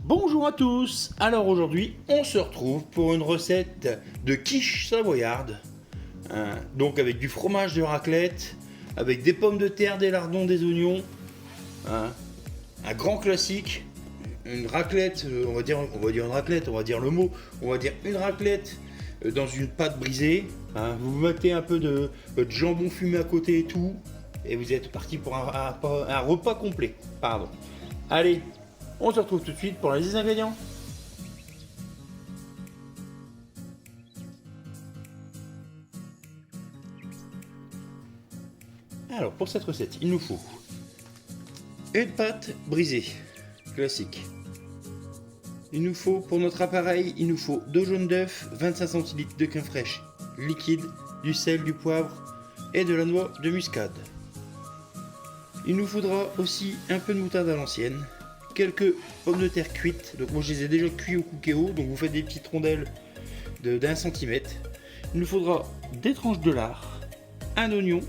Bonjour à tous. Alors aujourd'hui, on se retrouve pour une recette de quiche savoyarde. Donc avec du fromage de raclette, avec des pommes de terre, des lardons, des oignons. Un grand classique. Une raclette, on va dire une raclette, on va dire le mot, on va dire une raclette dans une pâte brisée. Vous mettez un peu de jambon fumé à côté et tout, et vous êtes parti pour un repas complet. Pardon. Allez, on se retrouve tout de suite pour les ingrédients. Alors pour cette recette, il nous faut une pâte brisée, classique. Il nous faut, pour notre appareil, il nous faut 2 jaunes d'œufs, 25 centilitres de crème fraîche liquide, du sel, du poivre et de la noix de muscade. Il nous faudra aussi un peu de moutarde à l'ancienne, quelques pommes de terre cuites, donc moi je les ai déjà cuits au Cookéo, donc vous faites des petites rondelles d'1 cm. Il nous faudra des tranches de lard, un oignon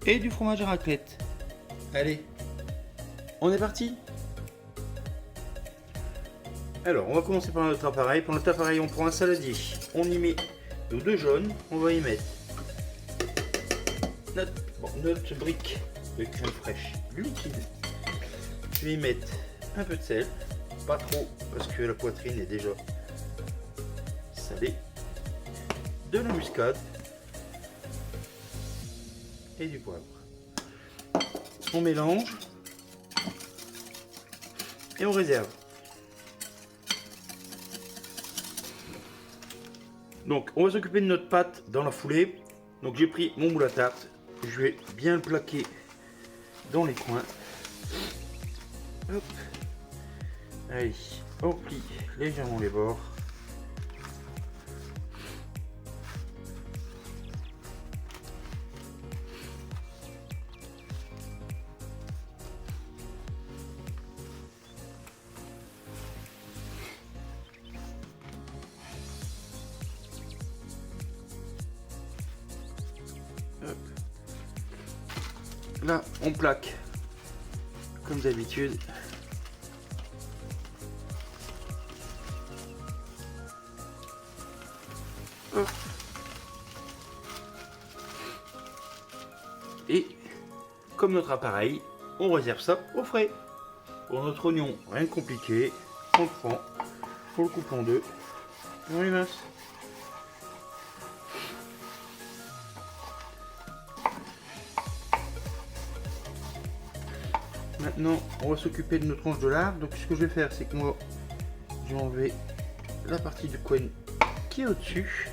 et du fromage à raclette. Allez, on est parti. Alors, on va commencer par notre appareil. Pour notre appareil, on prend un saladier. On y met nos 2 jaunes. On va y mettre notre brique de crème fraîche liquide. Je vais y mettre un peu de sel. Pas trop, parce que la poitrine est déjà salée. De la muscade. Et du poivre. On mélange. Et on réserve. Donc on va s'occuper de notre pâte dans la foulée. Donc j'ai pris mon moule à tarte, je vais bien le plaquer dans les coins. Hop. Allez, on plie légèrement les bords. Là, on plaque comme d'habitude. Et comme notre appareil, on réserve ça au frais. Pour notre oignon, rien de compliqué. On le prend, on le coupe en deux et on les mince. Maintenant, on va s'occuper de nos tranches de lard. Donc, ce que je vais faire, c'est que moi, je vais enlever la partie du coin qui est au-dessus.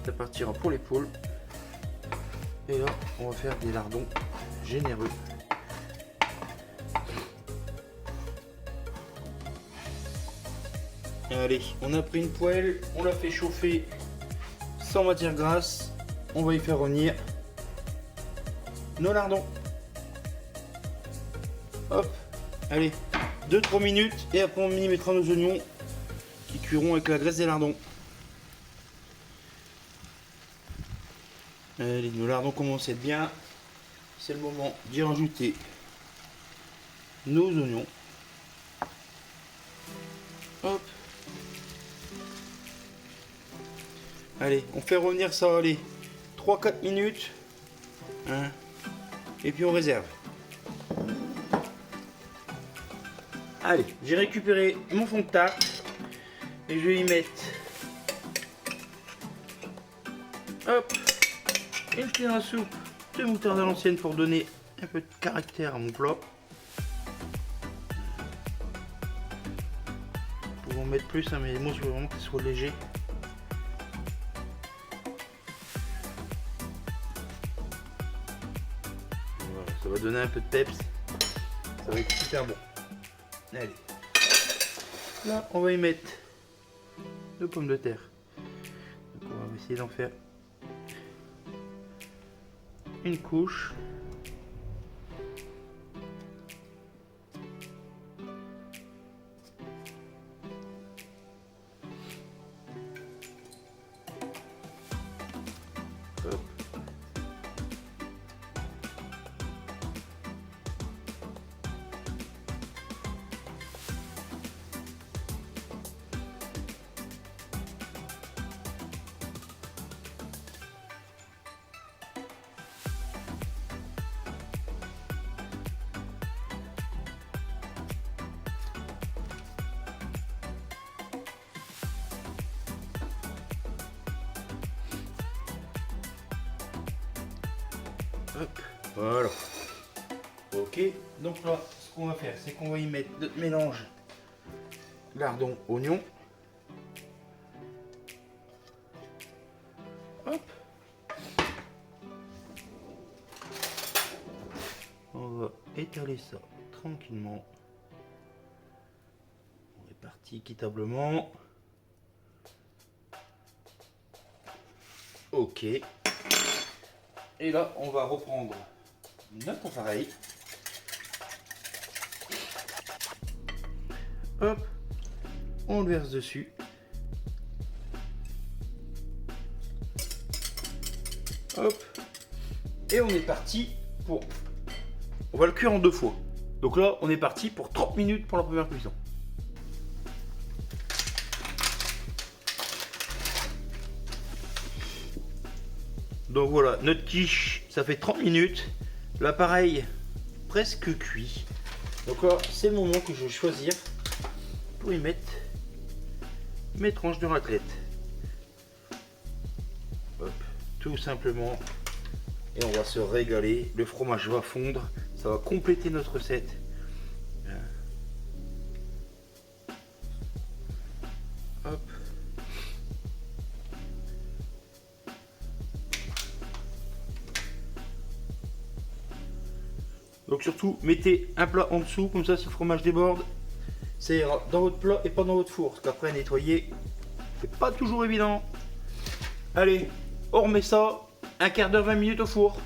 Ça partira pour l'épaule. Et là, on va faire des lardons généreux. Allez, on a pris une poêle, on l'a fait chauffer sans matière grasse. On va y faire revenir nos lardons. Hop, allez, 2-3 minutes et après on y mettra nos oignons qui cuiront avec la graisse des lardons. Allez, nos lardons commencent à être bien. C'est le moment d'y rajouter nos oignons. Hop. Allez, on fait revenir ça, allez, 3-4 minutes. Et puis on réserve. Allez, j'ai récupéré mon fond de tarte et je vais y mettre hop, une cuillère à soupe de moutarde à l'ancienne pour donner un peu de caractère à mon plat. Vous pouvez en mettre plus, mais moi je veux vraiment qu'il soit léger. Voilà, ça va donner un peu de peps, ça va être super bon. Allez, là on va y mettre 2 pommes de terre. Donc on va essayer d'en faire une couche. Hop. Hop, voilà. Ok, donc là, ce qu'on va faire, c'est qu'on va y mettre notre mélange lardon, oignon. Hop. On va étaler ça tranquillement. On répartit équitablement. Ok. Et là, on va reprendre notre appareil. Hop. On le verse dessus. Hop. Et on est parti pour... On va le cuire en 2 fois. Donc là, on est parti pour 30 minutes pour la première cuisson. Donc voilà, notre quiche, ça fait 30 minutes. L'appareil presque cuit. Donc là, c'est le moment que je vais choisir pour y mettre mes tranches de raclette. Hop, tout simplement. Et on va se régaler. Le fromage va fondre. Ça va compléter notre recette. Hop. Donc surtout, mettez un plat en dessous, comme ça si le fromage déborde, ça ira dans votre plat et pas dans votre four. Parce qu'après nettoyer, c'est pas toujours évident. Allez, on remet ça, un quart d'heure, 20 minutes au four.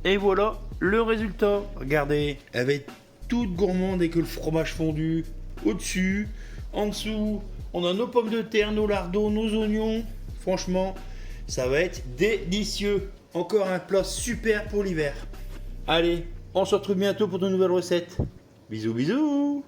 Et voilà le résultat. Regardez, elle va être toute gourmande avec le fromage fondu au-dessus. En dessous, on a nos pommes de terre, nos lardons, nos oignons. Franchement, ça va être délicieux. Encore un plat super pour l'hiver. Allez, on se retrouve bientôt pour de nouvelles recettes. Bisous, bisous.